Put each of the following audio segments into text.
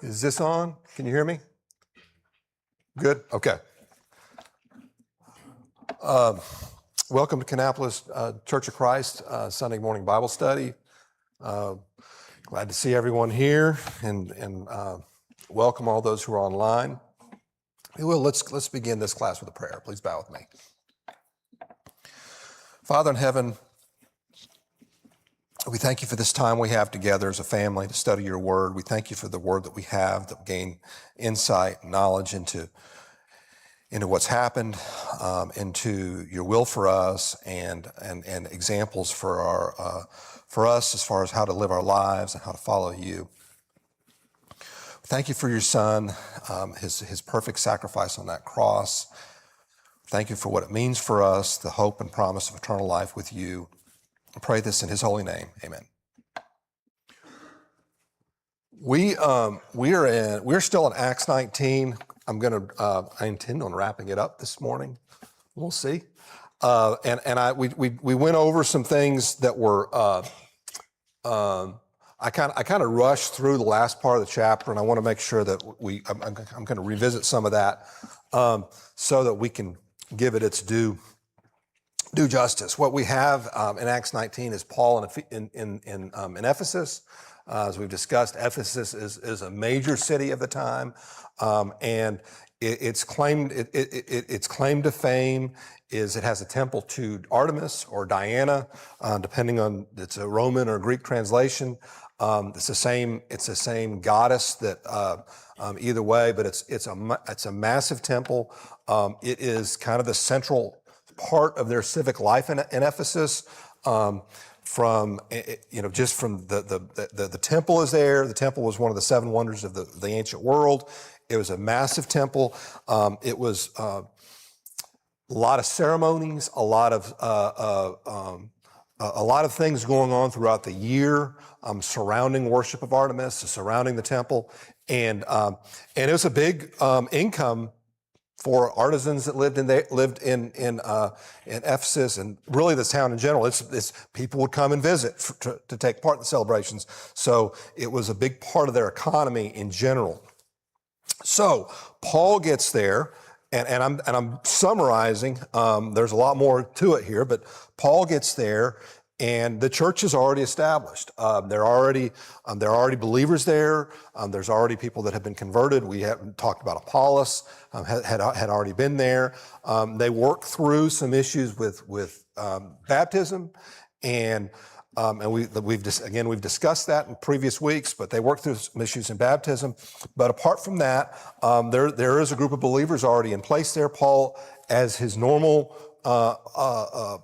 Is this on? Can you hear me? Good? Okay. Welcome to Kannapolis Church of Christ Sunday morning Bible study. Glad to see everyone here and welcome all those who are online. Let's begin this class with a prayer. Please bow with me. Father in heaven, we thank you for this time we have together as a family to study your word. We thank you for the word that we have that gain insight, knowledge into what's happened, into your will for us, and examples for us as far as how to live our lives and how to follow you. Thank you for your Son, his perfect sacrifice on that cross. Thank you for what it means for us, the hope and promise of eternal life with you. I pray this in his holy name. Amen. We're still in Acts 19. I intend on wrapping it up this morning. We'll see. We went over some things that were I kind of rushed through the last part of the chapter, and I want to make sure that I'm going to revisit some of that so that we can give it its due justice. What we have in Acts 19 is Paul in Ephesus. As we've discussed, Ephesus is a major city of the time, and its claim to fame is it has a temple to Artemis or Diana, depending on it's a Roman or Greek translation. It's the same goddess that either way, but it's a massive temple. It is kind of the central part of their civic life in Ephesus. Just from the temple is there. The temple was one of the seven wonders of the ancient world. It was a massive temple. It was a lot of ceremonies, a lot of things going on throughout the year surrounding worship of Artemis, surrounding the temple, and it was a big income for artisans that lived in Ephesus, and really this town in general. It's people would come and visit to take part in the celebrations. So it was a big part of their economy in general. So Paul gets there, and I'm summarizing. There's a lot more to it here, but Paul gets there, and the church is already established. There are already believers there. There's already people that have been converted. We haven't talked about Apollos, had already been there. They worked through some issues with baptism, and we've discussed that in previous weeks. But they worked through some issues in baptism. But apart from that, there is a group of believers already in place there. Paul, as his normal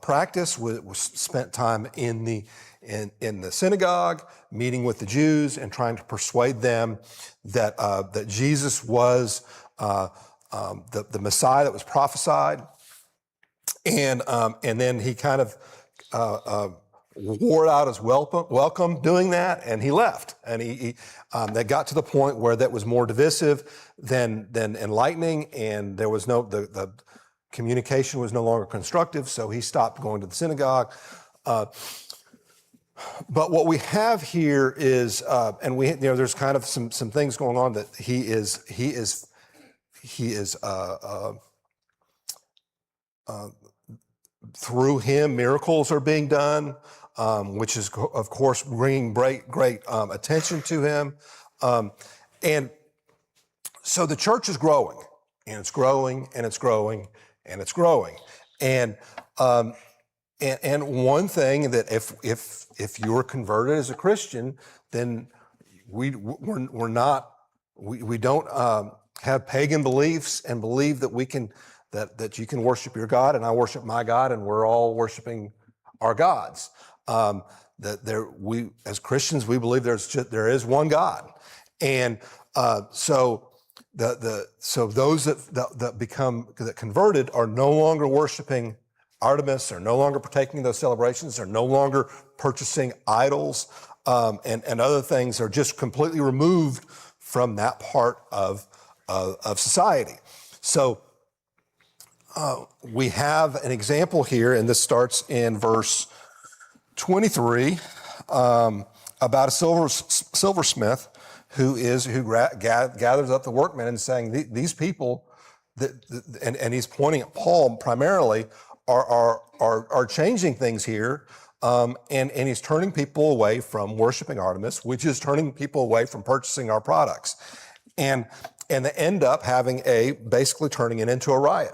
practice, was spent time in the synagogue, meeting with the Jews and trying to persuade them that Jesus was the Messiah that was prophesied, and then he kind of wore out his welcome doing that, and he left, and that got to the point where that was more divisive than enlightening, and there was the communication was no longer constructive, so he stopped going to the synagogue. But what we have here is, and there's kind of some things going on that he is through him miracles are being done, which is of course bringing great attention to him, and so the church is growing, and it's growing, and it's growing, and it's growing. And one thing that if you're converted as a Christian, then we don't have pagan beliefs and believe that that you can worship your God and I worship my God and we're all worshiping our gods. We as Christians, we believe there is one God, and so those that converted are no longer worshiping Artemis, are no longer partaking in those celebrations, are no longer purchasing idols, and other things, are just completely removed from that part of society. So we have an example here, and this starts in verse 23, about a silversmith who gathers up the workmen and saying, these people, and he's pointing at Paul primarily, are changing things here, and he's turning people away from worshiping Artemis, which is turning people away from purchasing our products, and they end up basically turning it into a riot.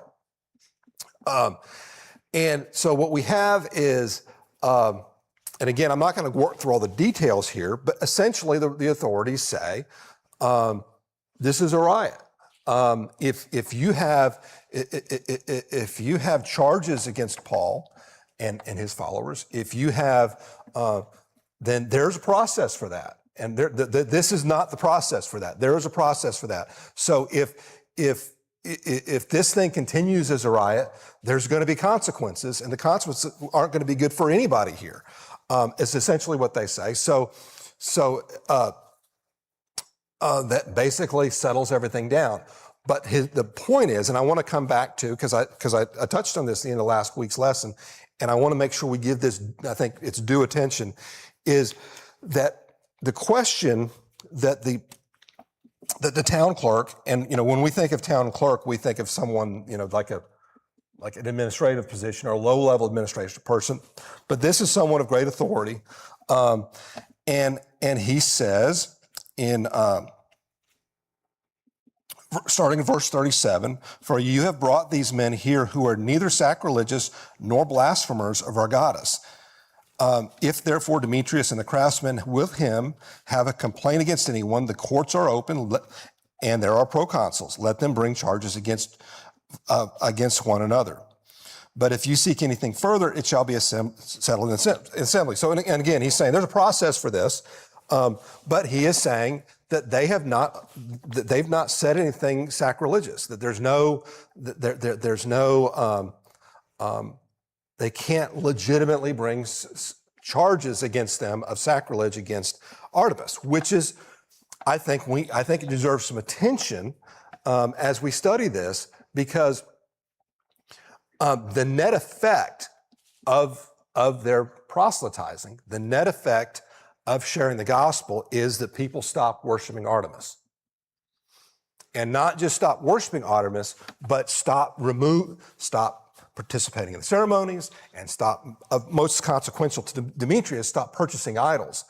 And so what we have is, and again, I'm not going to work through all the details here, but essentially the authorities say, this is a riot. If you have charges against Paul and his followers, then there's a process for that. And this is not the process for that. There is a process for that. So if this thing continues as a riot, there's going to be consequences, and the consequences aren't going to be good for anybody here. It's essentially what they say. So that basically settles everything down. But the point is, and I want to come back to, because I touched on this in the last week's lesson, and I want to make sure we give this, I think it's due attention, is that the question that the town clerk, and when we think of town clerk, we think of someone like an administrative position or a low-level administrative person, but this is someone of great authority, and he says starting in verse 37, "For you have brought these men here who are neither sacrilegious nor blasphemers of our goddess. If therefore Demetrius and the craftsmen with him have a complaint against anyone, the courts are open, and there are proconsuls. Let them bring charges against one another. But if you seek anything further, it shall be settled in the assembly." So, and again, he's saying there's a process for this. But he is saying that they've not said anything sacrilegious, that they can't legitimately bring charges against them of sacrilege against Artemis, which is, I think it deserves some attention as we study this, because the net effect of their proselytizing, the net effect of sharing the gospel is that people stop worshiping Artemis. And not just stop worshiping Artemis, but stop participating in the ceremonies, and most consequential to Demetrius, stop purchasing idols.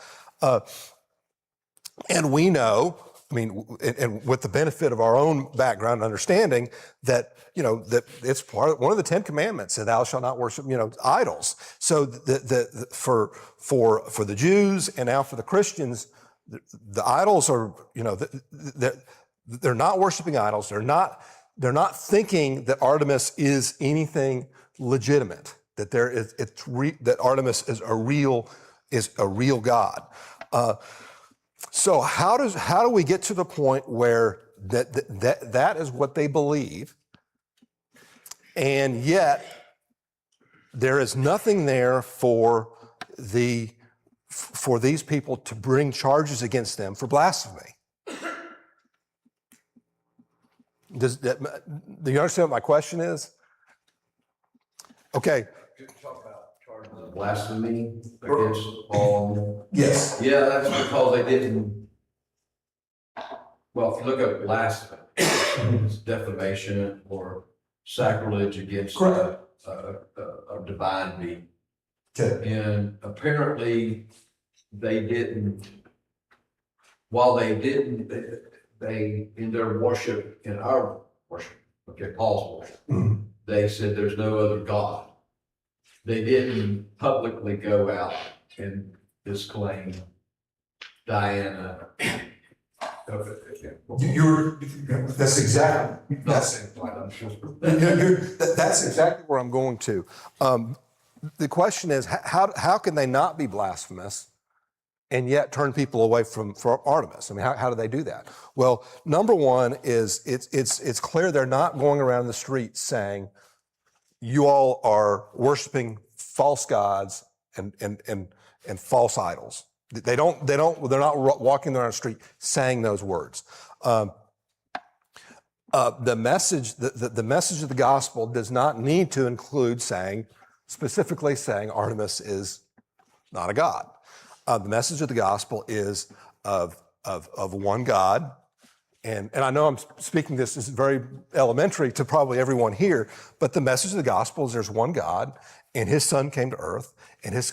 And we know, and with the benefit of our own background and understanding, that that it's one of the 10 Commandments, that thou shalt not worship idols. So for the Jews and now for the Christians, the idols are they're not worshiping idols. They're not thinking that Artemis is anything legitimate. That Artemis is a real god. So how do we get to the point where that is what they believe, and yet there is nothing there for these people to bring charges against them for blasphemy? Do you understand what my question is? Okay. You're talking about charges of blasphemy against Paul. Yes. Yeah, that's because they didn't. Well, if you look up blasphemy, it's defamation or sacrilege against a divine being. Okay. And apparently they didn't, while they didn't, they in their worship, in our worship, okay, Paul's worship, they said there's no other God. They didn't publicly go out and disclaim Diana. That's exactly where I'm going to. The question is, how can they not be blasphemous and yet turn people away from Artemis? How do they do that? Well, number one is it's clear they're not going around the streets saying, you all are worshiping false gods and false idols. They're not walking around the street saying those words. The message of the gospel does not need to include specifically saying Artemis is not a god. The message of the gospel is of one God. And I know I'm speaking this is very elementary to probably everyone here, but the message of the gospel is there's one God, and his son came to earth, and his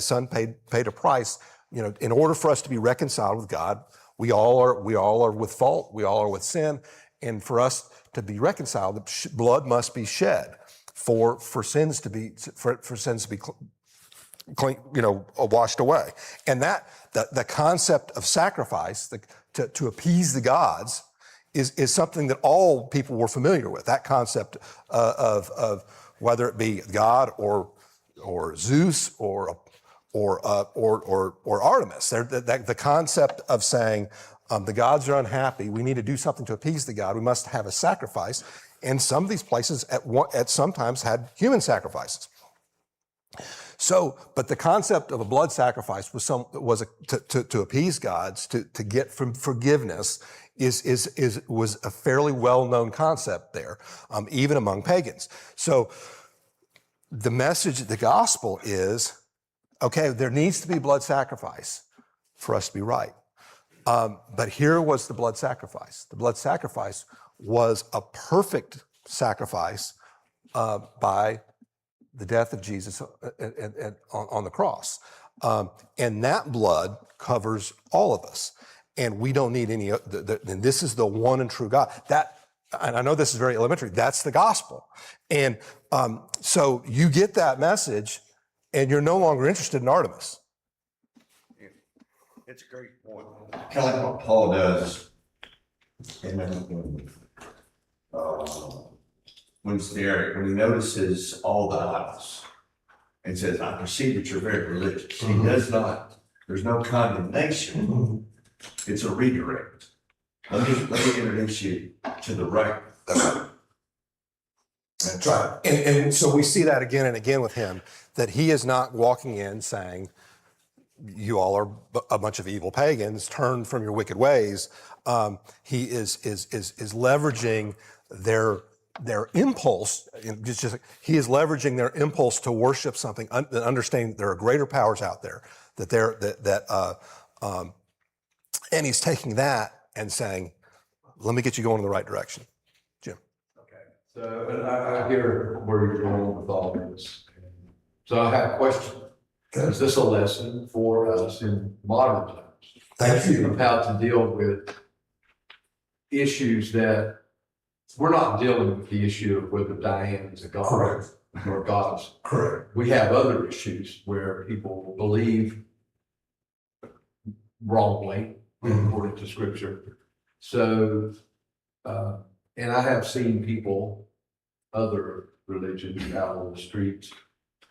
son paid a price. In order for us to be reconciled with God, we all are with fault, we all are with sin, and for us to be reconciled, blood must be shed for sins to be clean, washed away. And that the concept of sacrifice to appease the gods is something that all people were familiar with. That concept of whether it be God or Zeus or Artemis. The concept of saying the gods are unhappy, we need to do something to appease the god, we must have a sacrifice. And some of these places at sometimes had human sacrifices. So, but the concept of a blood sacrifice was to appease gods, to get from forgiveness, was a fairly well-known concept there, even among pagans. So, the message of the gospel is, okay, there needs to be blood sacrifice for us to be right. But here was the blood sacrifice. The blood sacrifice was a perfect sacrifice by the death of Jesus on the cross. And that blood covers all of us. And we don't need any, and this is the one and true God. And I know this is very elementary, that's the gospel. And so you get that message and you're no longer interested in Artemis. It's a great point. Kind of like what Paul does when he notices all the idols and says, I perceive that you're very religious. He does not there's no condemnation. It's a redirect. Let me introduce you to the right. That's right. And so we see that again and again with him, that he is not walking in saying, you all are a bunch of evil pagans, turn from your wicked ways. He is leveraging their impulse. He is leveraging their impulse to worship something, understanding there are greater powers out there, and he's taking that and saying, let me get you going in the right direction. Jim. Okay. So, and I hear where you're going with all this. So I have a question. Is this a lesson for us in modern times? Thank you. Of how to deal with issues that we're not dealing with the issue of whether Diane is a god. Correct. Or goddess. Correct. We have other issues where people believe wrongly, according to scripture. So, and I have seen people, other religions out on the streets,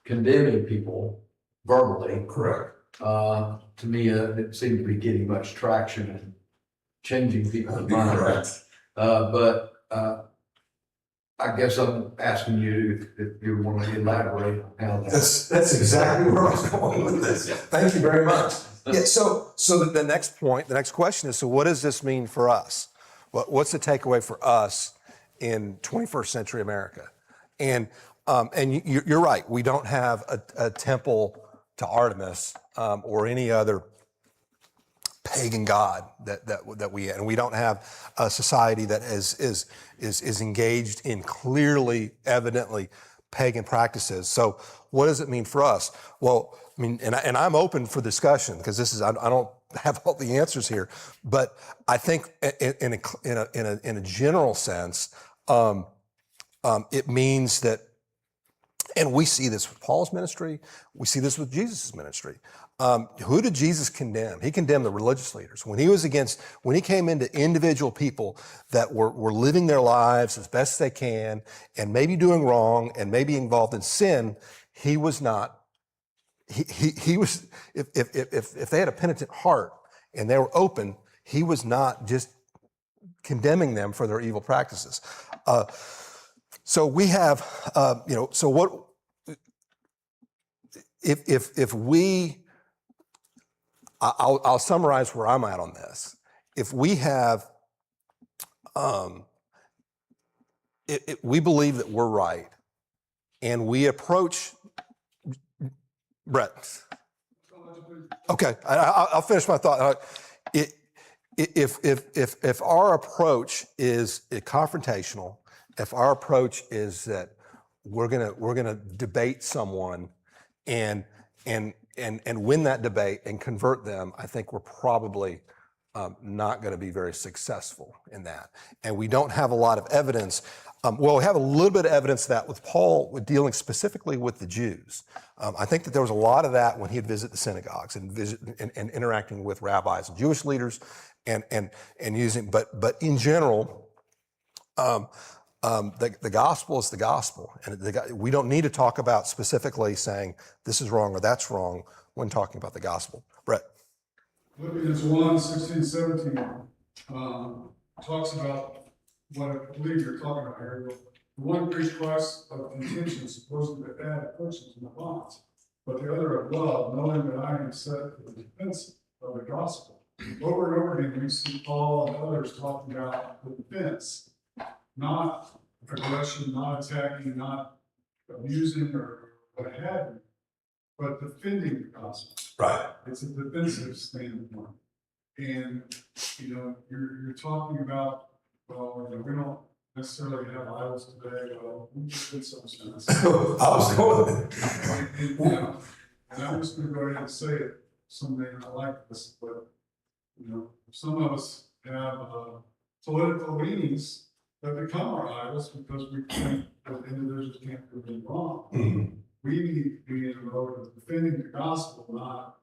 condemning people verbally. Correct. To me, it seemed to be getting much traction and changing people's minds. Correct. But I guess I'm asking you if you want to elaborate on how that. That's exactly where I was going with this. Thank you very much. Yeah. So the next point, the next question is: so what does this mean for us? What's the takeaway for us in 21st century America? And you're right. We don't have a temple to Artemis or any other pagan god that we don't have a society that is engaged in clearly, evidently pagan practices. So what does it mean for us? Well, I mean, and I'm open for discussion because this is I don't have all the answers here, but I think in a general sense, it means that. And we see this with Paul's ministry. We see this with Jesus' ministry. Who did Jesus condemn? He condemned the religious leaders. When he came into individual people that were living their lives as best they can and maybe doing wrong and maybe involved in sin, he was not, he was, if they had a penitent heart and they were open, he was not just condemning them for their evil practices. So we have, so what, if we, I'll summarize where I'm at on this. If we have, we believe that we're right, and we approach, Brett. Okay, I'll finish my thought. If our approach is confrontational, if our approach is that we're gonna debate someone and win that debate and convert them, I think we're probably not going to be very successful in that. And we don't have a lot of evidence. Well, we have a little bit of evidence of that with Paul dealing specifically with the Jews. I think that there was a lot of that when he'd visit the synagogues and interacting with rabbis and Jewish leaders and using, but in general, the gospel is the gospel, and we don't need to talk about specifically saying this is wrong or that's wrong when talking about the gospel. Brett. Philippians 1, 16, 17 talks about what I believe you're talking about here. The one preached Christ of contention, supposing to add afflictions and bonds, but the other of love, knowing that I am set for the defense of the gospel. Over and over again, we see Paul and others talking about the defense. Not aggression, not attacking, not abusing or what have you, but defending the gospel. Right. It's a defensive standpoint. And, you're talking about, well, we don't necessarily have idols today. Well, we just did some sense. I was going with it. And I'm just going to go ahead and say it someday, and I like this, but, some of us have political leanings that become our idols because we think that individuals can't do anything wrong. Mm-hmm. We need to be in the mode of defending the gospel, not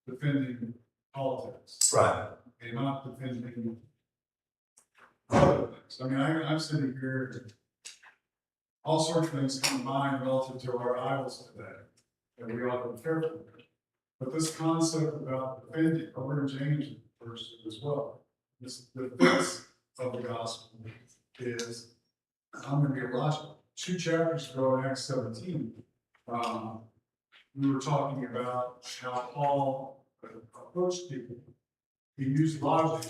defending politics. Right. And not defending other things. I mean, I'm sitting here, all sorts of things come to mind relative to our idols today, and we ought to be careful with. But this concept about defending, over in James verse as well, this defense of the gospel is, I'm going to be logical. 2 chapters ago in Acts 17, we were talking about how Paul approached people. He used logic.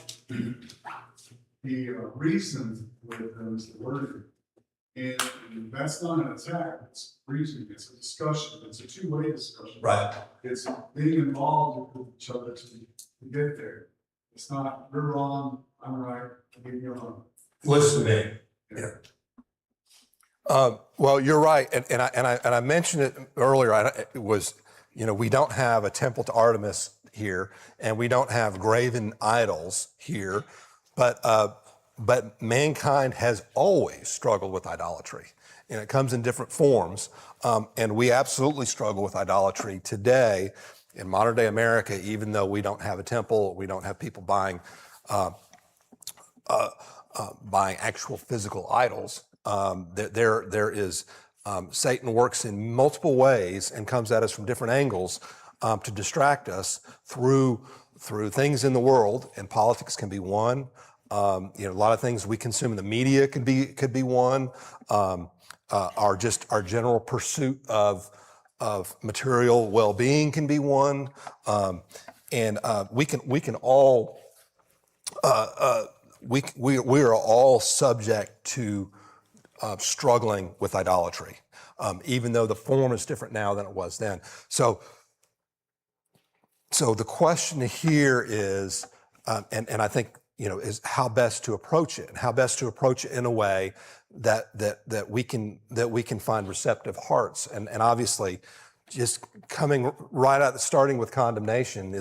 He reasoned with them, is the word. And that's not an attack, it's reasoning, it's a discussion, it's a two-way discussion. Right. It's being involved with each other to get there. It's not, you're wrong, I'm right, you're wrong. Listen to me. Well, you're right, and I mentioned it earlier. It was, we don't have a temple to Artemis here, and we don't have graven idols here, but mankind has always struggled with idolatry, and it comes in different forms. And we absolutely struggle with idolatry today in modern day America, even though we don't have a temple, we don't have people buying actual physical idols. There is Satan works in multiple ways and comes at us from different angles to distract us through things in the world, and politics can be one. A lot of things we consume in the media could be one. Our general pursuit of material well-being can be one, and we are all subject to struggling with idolatry, even though the form is different now than it was then. So the question here is, and I think, is how best to approach it, and how best to approach it in a way that we can find receptive hearts. And obviously, just coming right out, starting with condemnation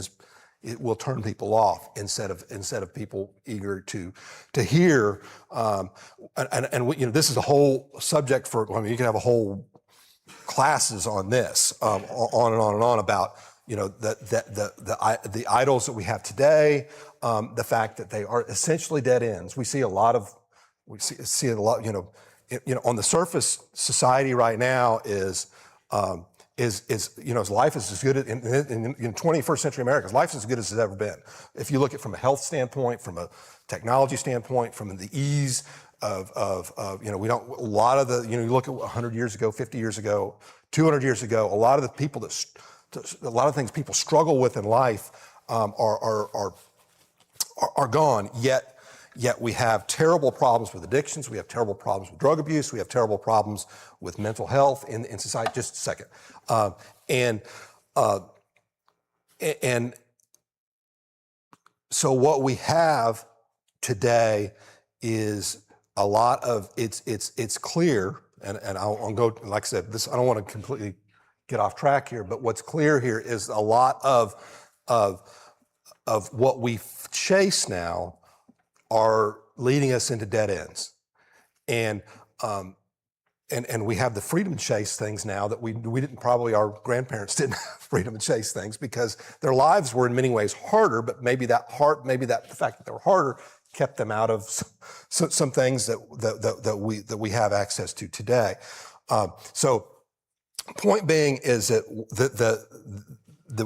it will turn people off instead of people eager to hear. This is a whole subject you can have a whole classes on this, on and on and on about, the idols that we have today, the fact that they are essentially dead ends. We see a lot, on the surface, society right now is life is as good in 21st century America, life is as good as it's ever been. If you look at it from a health standpoint, from a technology standpoint, from the ease of we don't, a lot of the, you look at 100 years ago, 50 years ago, 200 years ago, a lot of the people a lot of things people struggle with in life are gone. Yet we have terrible problems with addictions. We have terrible problems with drug abuse. We have terrible problems with mental health in society. Just a second. And so what we have today is a lot of it's clear, and I'll go, like I said, I don't want to completely get off track here, but what's clear here is a lot of what we chase now are leading us into dead ends, and we have the freedom to chase things now that we didn't, probably our grandparents didn't have freedom to chase things because their lives were in many ways harder, but maybe the fact that they were harder kept them out of some things that we have access to today. So point being is that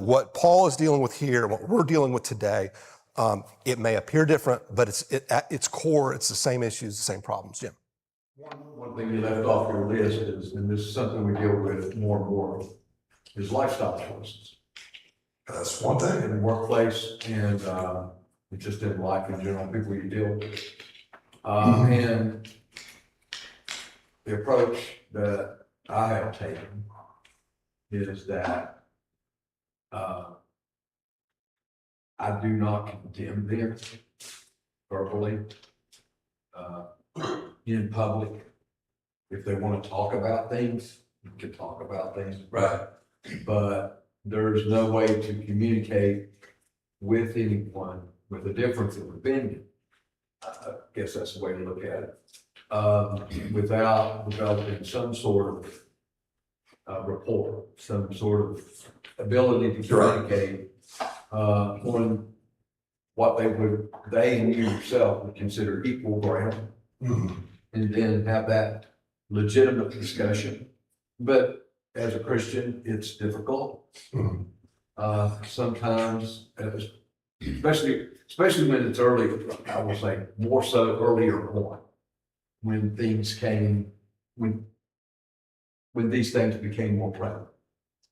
what Paul is dealing with here, what we're dealing with today, it may appear different, but at its core, it's the same issues, the same problems. Jim. One thing you left off your list is, and this is something we deal with more and more, is lifestyle choices. That's one thing. In the workplace and just in life in general, people you deal with. And the approach that I have taken is that I do not condemn them verbally in public. If they want to talk about things, we can talk about things. Right. But there's no way to communicate with anyone with a difference of opinion. I guess that's the way to look at it. Without developing some sort of rapport, some sort of ability to communicate on what they and you yourself would consider equal ground, and then have that legitimate discussion. But as a Christian, it's difficult. sometimes, especially when it's early, I would say more so earlier on, when things came, when these things became more prevalent.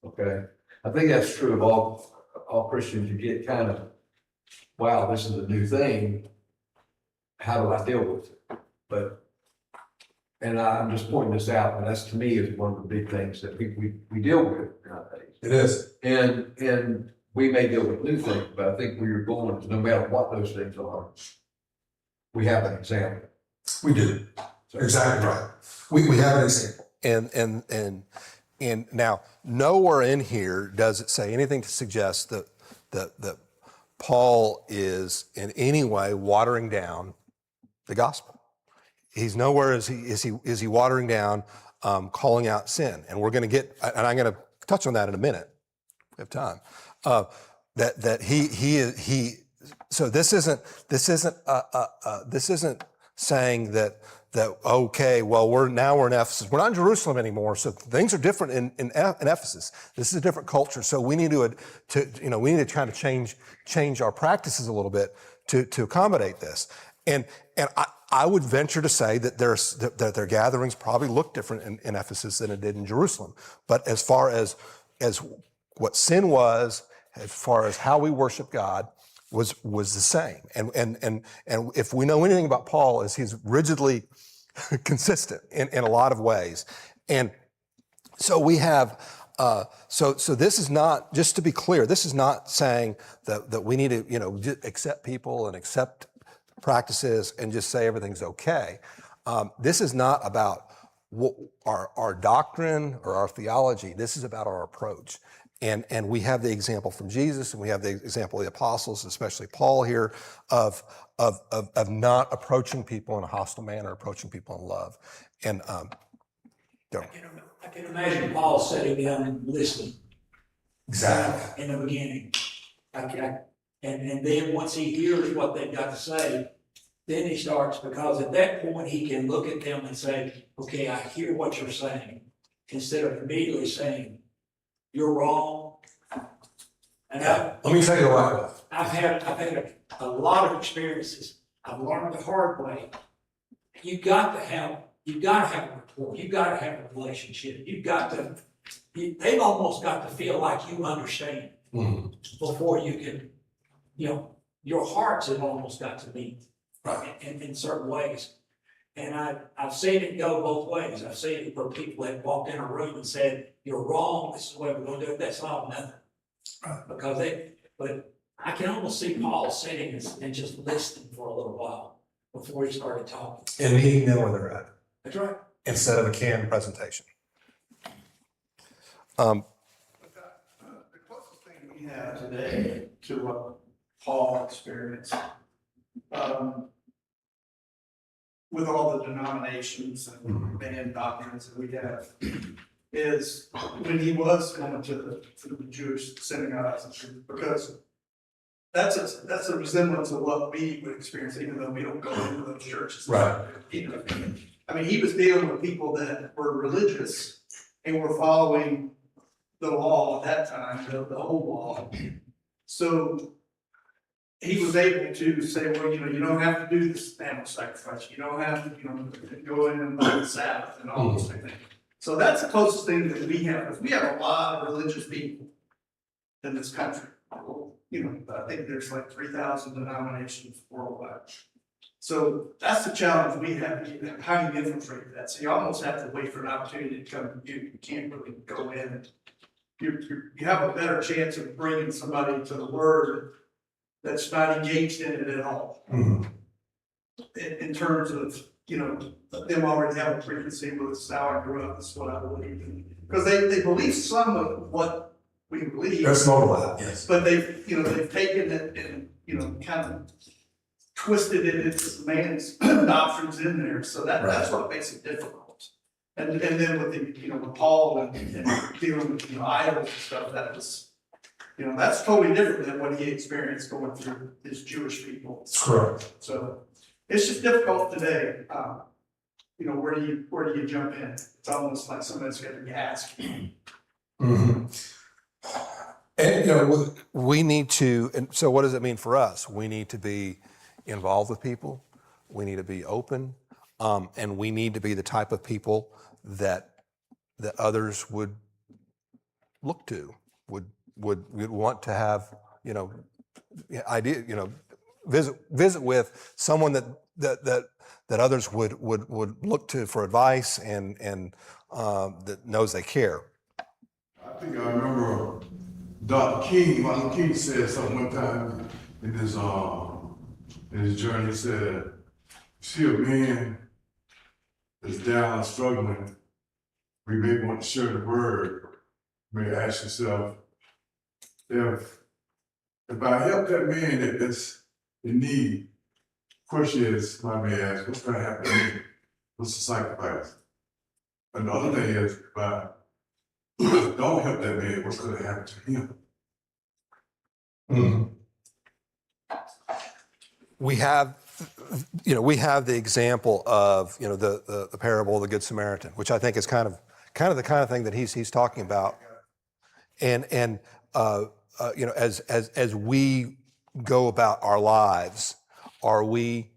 Okay, I think that's true of all Christians. You get kind of, wow, this is a new thing. How do I deal with it? But, and I'm just pointing this out, but that's to me is one of the big things that we deal with nowadays. It is. And we may deal with new things, but I think where you're going is no matter what those things are, we have an example. We do. So, Exactly right. We have an example. And now nowhere in here does it say anything to suggest that Paul is in any way watering down the gospel. He's nowhere is he watering down, calling out sin. And we're going to get, and I'm going to touch on that in a minute. We have time. That he. So this isn't saying that okay, well we're in Ephesus. We're not in Jerusalem anymore, so things are different in Ephesus. This is a different culture, so we need to try to change our practices a little bit to accommodate this. And I would venture to say that their gatherings probably look different in Ephesus than it did in Jerusalem. But as far as what sin was, as far as how we worship God, was the same. And if we know anything about Paul, is he's rigidly consistent in a lot of ways. And so we have so this is not, just to be clear, this is not saying that we need to just accept people and accept practices and just say everything's okay. This is not about our doctrine or our theology. This is about our approach. And we have the example from Jesus, and we have the example of the apostles, especially Paul here, of not approaching people in a hostile manner, approaching people in love. And I can imagine Paul sitting down and listening. Exactly. In the beginning. And then once he hears what they've got to say, then he starts, because at that point he can look at them and say, okay, I hear what you're saying, instead of immediately saying, you're wrong. And let me tell you what. I've had a lot of experiences. I've learned the hard way. You've got to have a rapport. You've got to have a relationship. They've almost got to feel like you understand before you can, your hearts have almost got to meet in certain ways. And I've seen it go both ways. I've seen it where people have walked in a room and said, you're wrong, this is the way we're going to do it. That's not nothing. But I can almost see Paul sitting and just listening for a little while before he started talking. And meeting them where they're at. That's right. Instead of a canned presentation. The closest thing we have today to what Paul experienced, with all the denominations and banned doctrines that we have, is when he was going to the Jewish synagogues, because that's a resemblance of what we would experience, even though we don't go into those churches. Right. I mean, he was dealing with people that were religious and were following the law at that time, the whole law. So he was able to say, well, you don't have to do this animal sacrifice. You don't have to, go in and do the Sabbath and all those things. So that's the closest thing that we have, because we have a lot of religious people in this country. I think there's like 3,000 denominations worldwide. So that's the challenge we have. How do you infiltrate that? So you almost have to wait for an opportunity to come to you. You can't really go in. You have a better chance of bringing somebody to the Word that's not engaged in it at all. In terms of, them already have a preconceived with sauerkraut, that's what I believe in. Because they believe some of what we believe. There's more to that, yes. But they've taken it and, kind of twisted it into some man's doctrines in there. So that's what makes it difficult. And then with with Paul and dealing with, idols and stuff, that was, that's totally different than what he experienced going through his Jewish people. That's correct. So it's just difficult today. Where do you jump in? It's almost like somebody's got to ask. And And, we need to, and so what does it mean for us? We need to be involved with people. We need to be open. And we need to be the type of people that others would look to, would want to have, idea, visit with someone that others would look to for advice and that knows they care. I think I remember Dr. King, Martin Luther King said something one time in his journey. He said, see a man that's down and struggling, we may want to share the word. You may ask yourself, if I help that man that's in need, question is, I may ask, what's gonna happen to me? What's the sacrifice? And the other thing is, if I don't help that man, what's gonna happen to him? Mm-hmm. We have the example of, the parable of the Good Samaritan, which I think is kind of the kind of thing that he's talking about. And as we go about our lives, are we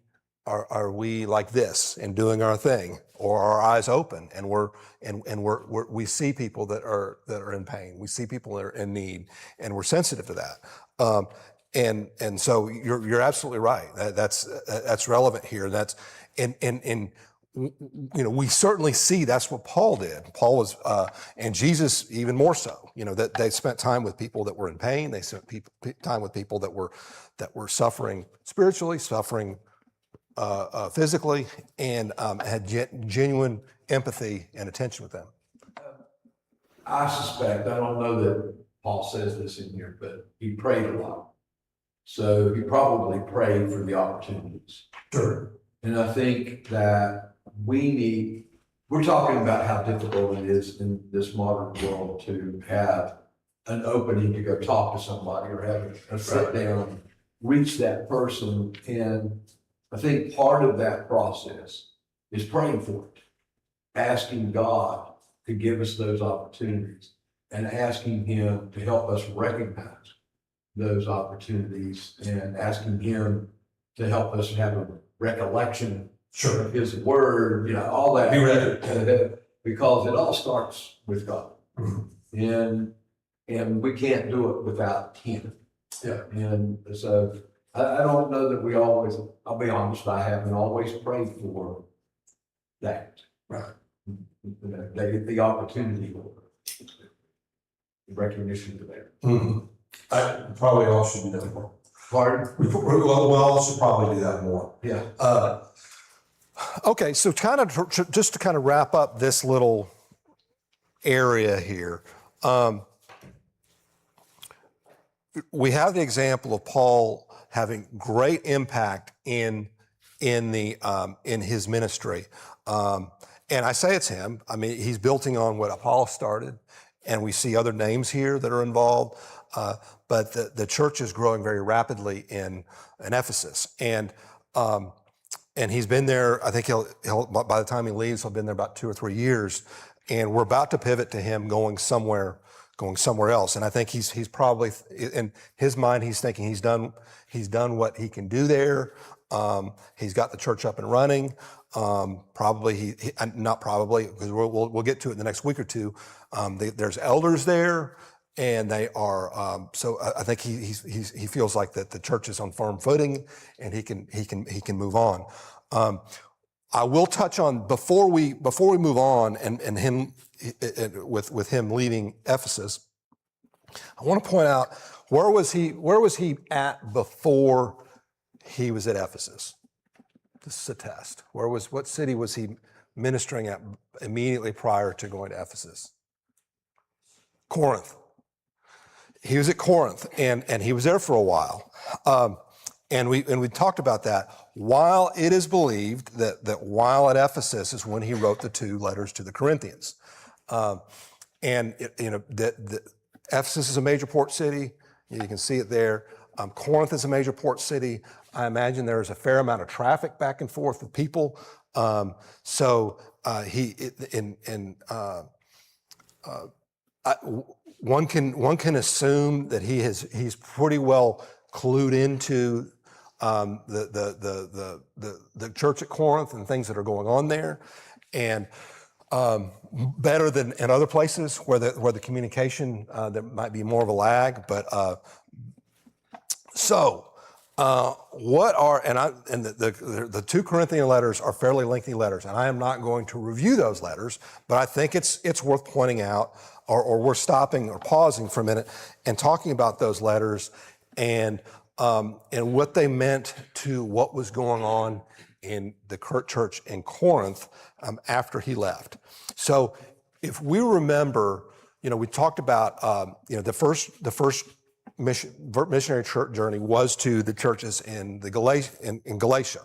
like this and doing our thing, or are our eyes open and we see people that are in pain, we see people that are in need, and we're sensitive to that. And so you're absolutely right. That's relevant here. That's and we certainly see that's what Paul did. Paul was, and Jesus even more so. That they spent time with people that were in pain. They spent time with people that were suffering spiritually, suffering physically, and had genuine empathy and attention with them. I suspect, I don't know that Paul says this in here, but he prayed a lot. So he probably prayed for the opportunities. Sure. And I think that we're talking about how difficult it is in this modern world to have an opening to go talk to somebody or have a sit down, reach that person. And I think part of that process is praying for it, asking God to give us those opportunities and asking Him to help us recognize those opportunities and asking Him to help us have a recollection of His word, all that. Be ready. Because it all starts with God. Mm-hmm. And we can't do it without Him. Yeah. And so I don't know that we always, I'll be honest, I haven't always prayed for that. Right. They get the opportunity for recognition for that. Mm-hmm. I probably all should do that more. Pardon? We all should probably do that more. Yeah. Okay, so just to kind of wrap up this little area here, we have the example of Paul having great impact in his ministry, and I say it's him. I mean, he's building on what Apollos started, and we see other names here that are involved. But the church is growing very rapidly in Ephesus, and he's been there. I think he'll by the time he leaves, he'll been there about 2 or 3 years, and we're about to pivot to him going somewhere else. And I think he's probably, in his mind, he's thinking he's done what he can do there. He's got the church up and running. Probably not probably, because we'll get to it in the next week or two. There's elders there. And they are so. I think he feels like that the church is on firm footing, and he can move on. I will touch on before we move on, and him with him leaving Ephesus. I want to point out where was he at before he was at Ephesus. This is a test. What city was he ministering at immediately prior to going to Ephesus? Corinth. He was at Corinth, and he was there for a while, and we talked about that. While it is believed that while at Ephesus is when he wrote the 2 letters to the Corinthians, Ephesus is a major port city. You can see it there. Corinth is a major port city. I imagine there is a fair amount of traffic back and forth with people. one can assume that he's pretty well clued into the church at Corinth and things that are going on there, and better than in other places where the communication there might be more of a lag. But the 2 Corinthian letters are fairly lengthy letters, and I am not going to review those letters, but I think it's worth pointing out, or we're stopping or pausing for a minute and talking about those letters and what they meant to what was going on in the church in Corinth after he left. So if we remember, we talked about the first missionary church journey was to the churches in Galatia,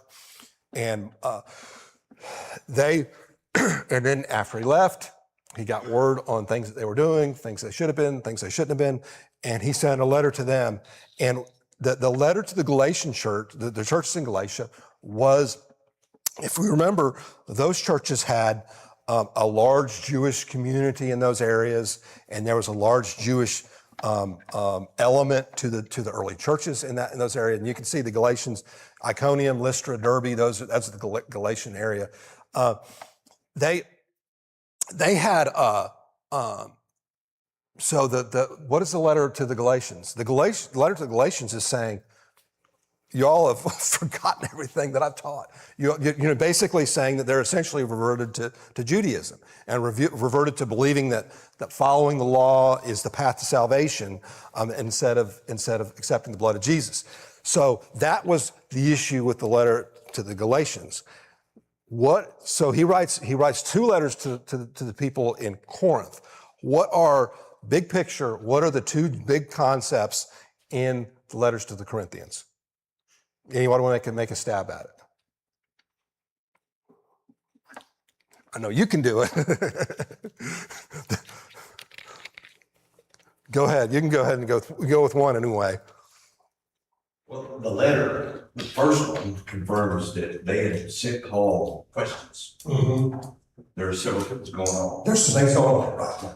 and and then after he left, he got word on things that they were doing, things they should have been, things they shouldn't have been, and he sent a letter to them. And the letter to the Galatian church, the churches in Galatia, was, if we remember, those churches had a large Jewish community in those areas, and there was a large Jewish element to the early churches in those areas. And you can see the Galatians, Iconium, Lystra, Derbe, that's the Galatian area. They had so what is the letter to the Galatians? The letter to the Galatians is saying, y'all have forgotten everything that I've taught. Basically saying that they're essentially reverted to Judaism and reverted to believing that following the law is the path to salvation, instead of accepting the blood of Jesus. So that was the issue with the letter to the Galatians. So he writes 2 letters to the people in Corinth. What are the 2 big concepts in the letters to the Corinthians? Anyone want to make a stab at it? I know you can do it. Go ahead. You can go ahead and go with one anyway. Well, the first one confirms that they had sent Paul questions. Mm-hmm. There are several things going on. There's some things going on, right?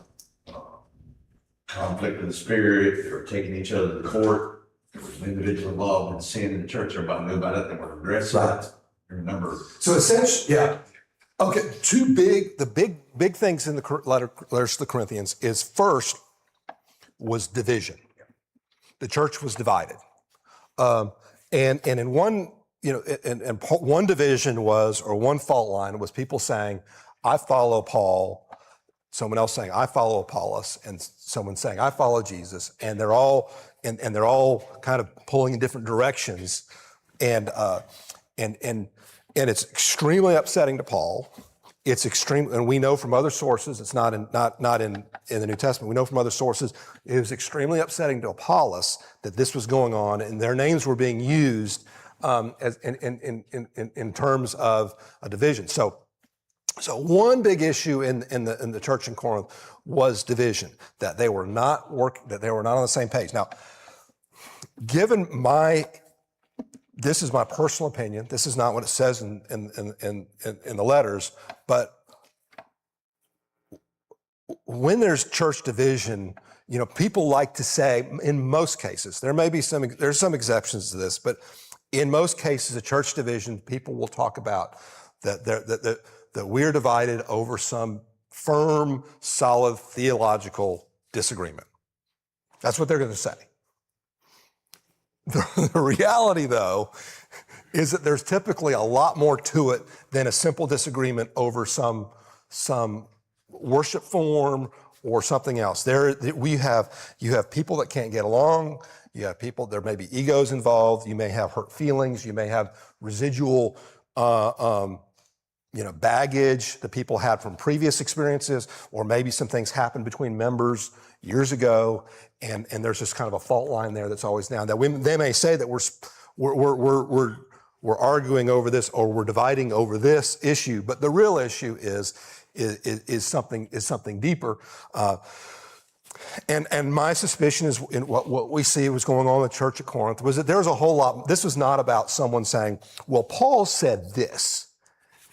Conflict of the spirit, or taking each other to court. There was an individual involved in sin in the church. Everybody knew about it. They were addressing it. Remember. So essentially, yeah. Okay, the big things in the letters to the Corinthians is, first was division. The church was divided. And in one, and one division was, or one fault line was, people saying, I follow Paul, someone else saying, I follow Apollos, and someone saying, I follow Jesus, and they're all kind of pulling in different directions, and it's extremely upsetting to Paul. It's extreme, and we know from other sources, it's not in the New Testament, we know from other sources, it was extremely upsetting to Apollos that this was going on, and their names were being used as in terms of a division. So one big issue in the church in Corinth was division, that they were not on the same page. Now, this is my personal opinion. This is not what it says in the letters, but when there's church division, people like to say, in most cases, there's some exceptions to this, but in most cases, a church division, people will talk about that we're divided over some firm, solid theological disagreement. That's what they're going to say. The reality, though, is that there's typically a lot more to it than a simple disagreement over some worship form or something else. You have people that can't get along. You have people, there may be egos involved. You may have hurt feelings. You may have residual baggage that people had from previous experiences, or maybe some things happened between members years ago, and there's just kind of a fault line there that's always down. That they may say that we're arguing over this, or we're dividing over this issue, but the real issue is something deeper. And my suspicion is, in what we see was going on in the church at Corinth, was that there's a whole lot. This was not about someone saying, well, Paul said this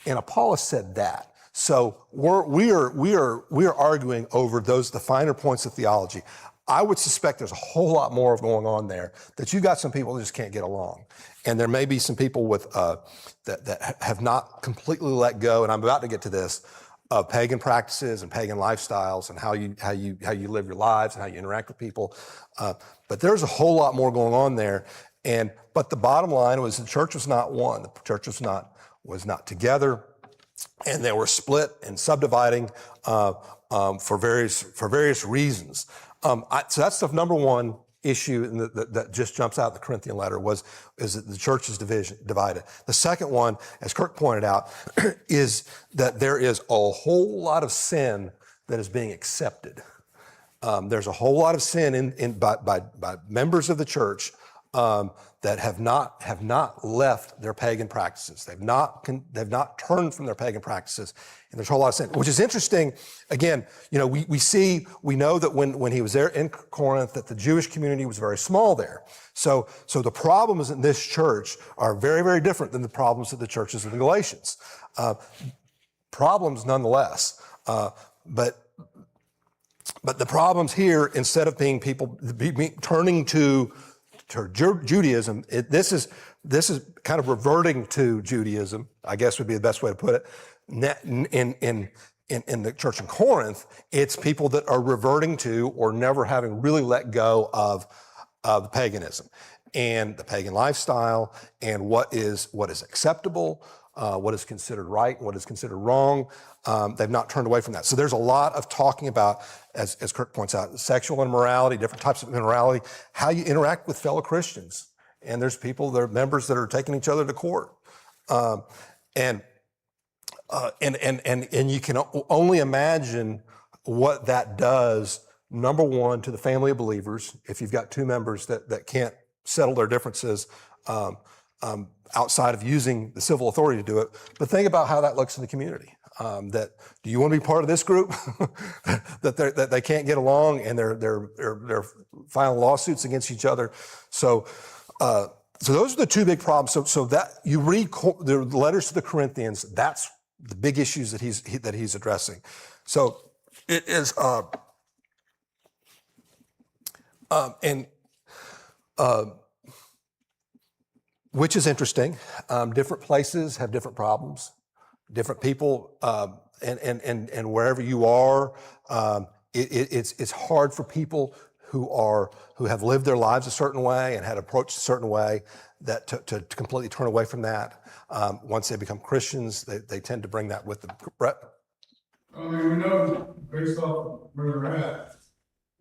and Apollos said that, So we are arguing over the finer points of theology. I would suspect there's a whole lot more going on there, that you got some people that just can't get along. And there may be some people with that have not completely let go, and I'm about to get to this, of pagan practices and pagan lifestyles and how you live your lives and how you interact with people. But there's a whole lot more going on there. But the bottom line was the church was not one. The church was not together, and they were split and subdividing for various reasons. So that's the number one issue that just jumps out in the Corinthian letter is that the church is divided. The second one, as Kirk pointed out, is that there is a whole lot of sin that is being accepted. There's a whole lot of sin by members of the church that have not left their pagan practices. They've not turned from their pagan practices, and there's a whole lot of sin, which is interesting. Again, we know that when he was there in Corinth, that the Jewish community was very small there. So the problems in this church are very, very different than the problems of the churches in the Galatians. Problems nonetheless, but the problems here, instead of being people turning to Judaism, this is kind of reverting to Judaism, I guess would be the best way to put it. In the church in Corinth, it's people that are reverting to or never having really let go of paganism and the pagan lifestyle and what is acceptable, what is considered right, what is considered wrong. They've not turned away from that. So there's a lot of talking about, as Kirk points out, sexual immorality, different types of immorality, how you interact with fellow Christians. And there's people, there are members that are taking each other to court. And you can only imagine what that does, number one, to the family of believers, if you've got two members that can't settle their differences outside of using the civil authority to do it. But think about how that looks in the community. That do you want to be part of this group that they can't get along and they're filing lawsuits against each other? So those are the two big problems. So that you read the letters to the Corinthians, that's the big issues that he's addressing. So it is which is interesting. Different places have different problems. Different people, and wherever you are, it's hard for people who have lived their lives a certain way and had approached a certain way that to completely turn away from that. Once they become Christians, they tend to bring that with them. Brett? I mean, we know based off where they're at,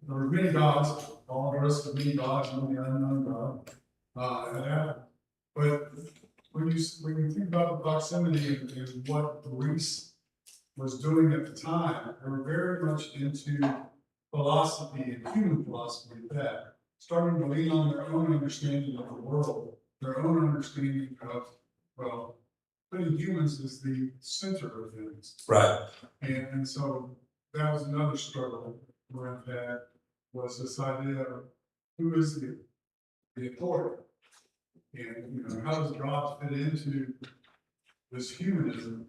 there were many gods, all the rest of many gods, and the unknown God. But when you think about the proximity and what Greece was doing at the time, they were very much into philosophy and human philosophy at that, starting to lean on their own understanding of the world, their own understanding of, well, putting humans as the center of things. Right. And so that was another struggle Corinth had, was this idea of who is the authority? And how does God fit into this humanism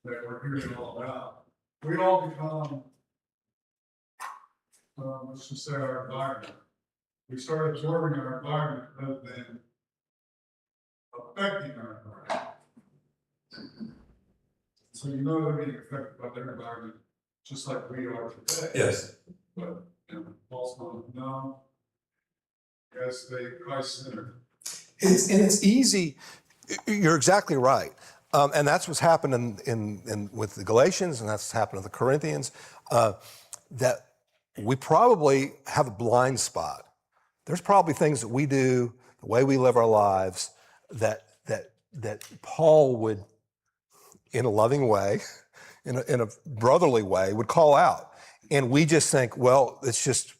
that we're hearing all about? We all become, let's just say, our environment. We start absorbing our environment rather than affecting our environment. So they're being affected by their environment just like we are today. Yes. But Paul's going, no. Yes, they Christ-centered. It's easy. You're exactly right, and that's what's happened in with the Galatians, and that's what's happened with the Corinthians. That we probably have a blind spot. There's probably things that we do, the way we live our lives, that Paul would, in a loving way, in a brotherly way, would call out, and we just think, well, it's just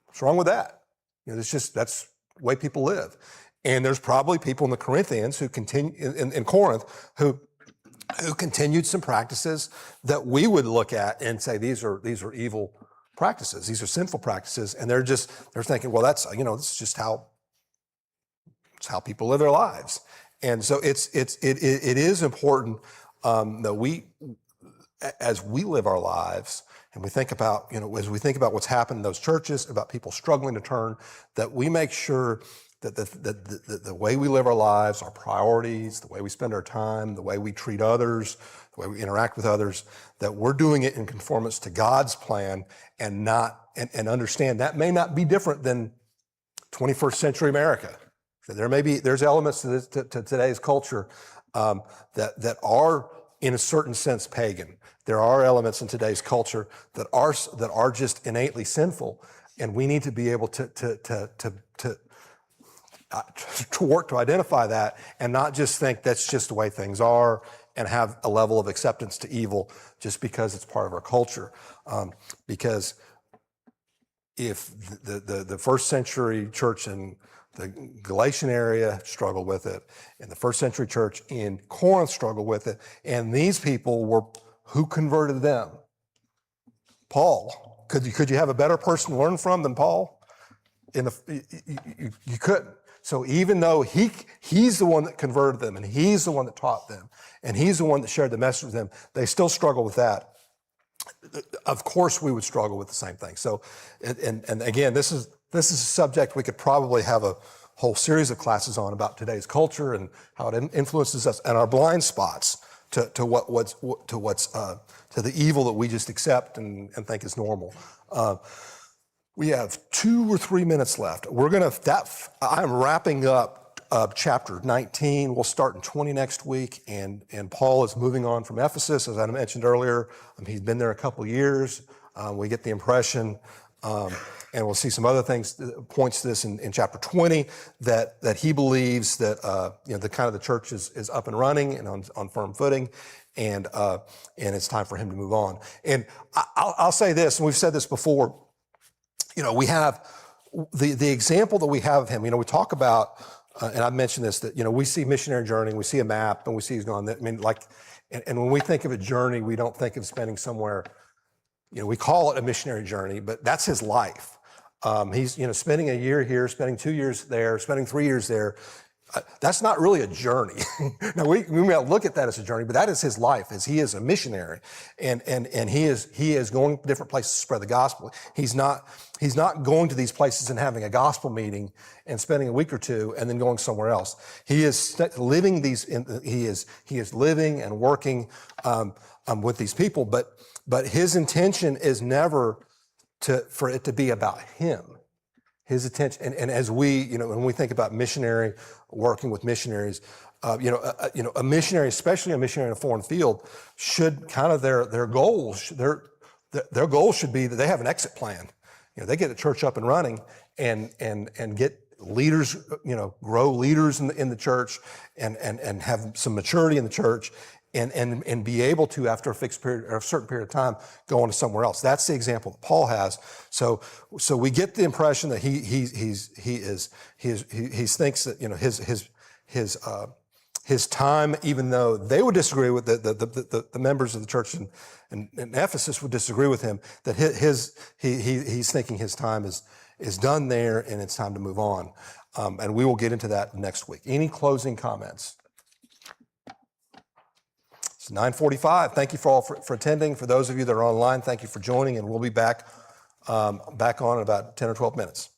what's wrong with that? It's just that's the way people live. And there's probably people in the Corinthians who continue in Corinth who continued some practices that we would look at and say these are evil practices, these are sinful practices, and they're thinking, well, that's this is just how people live their lives. And so it is important that as we live our lives and we think about, as we think about what's happened in those churches, about people struggling to turn, that we make sure that the way we live our lives, our priorities, the way we spend our time, the way we treat others, the way we interact with others, that we're doing it in conformance to God's plan and understand that may not be different than 21st century America. There's elements to today's culture that are in a certain sense pagan. There are elements in today's culture that are just innately sinful, and we need to be able to work to identify that and not just think that's just the way things are and have a level of acceptance to evil just because it's part of our culture. Because if the first century church in the Galatian area struggled with it, and the first century church in Corinth struggled with it, and these people who converted them? Paul. Could you have a better person to learn from than Paul? You couldn't. So even though he's the one that converted them, and he's the one that taught them, and he's the one that shared the message with them, they still struggle with that. Of course we would struggle with the same thing. So, and again, this is a subject we could probably have a whole series of classes on about today's culture and how it influences us and our blind spots to the evil that we just accept and think is normal. We have 2 or 3 minutes left. I'm wrapping up chapter 19. We'll start in 20 next week, and Paul is moving on from Ephesus, as I mentioned earlier. He's been there a couple of years. We get the impression, and we'll see some other things, points to this in chapter 20, that he believes that the church is up and running and on firm footing, and it's time for him to move on. And I'll say this, and we've said this before. We have the example that we have of him. We talk about, and I've mentioned this, that we see missionary journey, we see a map, and we see he's gone. And when we think of a journey, we don't think of spending somewhere. We call it a missionary journey, but that's his life. He's spending a year here, spending 2 years there, spending 3 years there. That's not really a journey. Now we may look at that as a journey, but that is his life, as he is a missionary, and he is going to different places to spread the gospel. He's not going to these places and having a gospel meeting and spending a week or two and then going somewhere else. He is living he is living and working with these people, but his intention is never for it to be about him. His attention, and as when we think about missionary, working with missionaries, a missionary, especially a missionary in a foreign field, should kind of their goals should be that they have an exit plan. They get the church up and running and get leaders, grow leaders in the church and have some maturity in the church. And be able to, after a certain period of time, go on to somewhere else. That's the example that Paul has. So we get the impression that he thinks that his time, even though they would disagree with the members of the church in Ephesus would disagree with him, that he's thinking his time is done there and it's time to move on. And we will get into that next week. Any closing comments? 9:45. Thank you for attending. For those of you that are online, thank you for joining, and we'll be back on in about 10 or 12 minutes.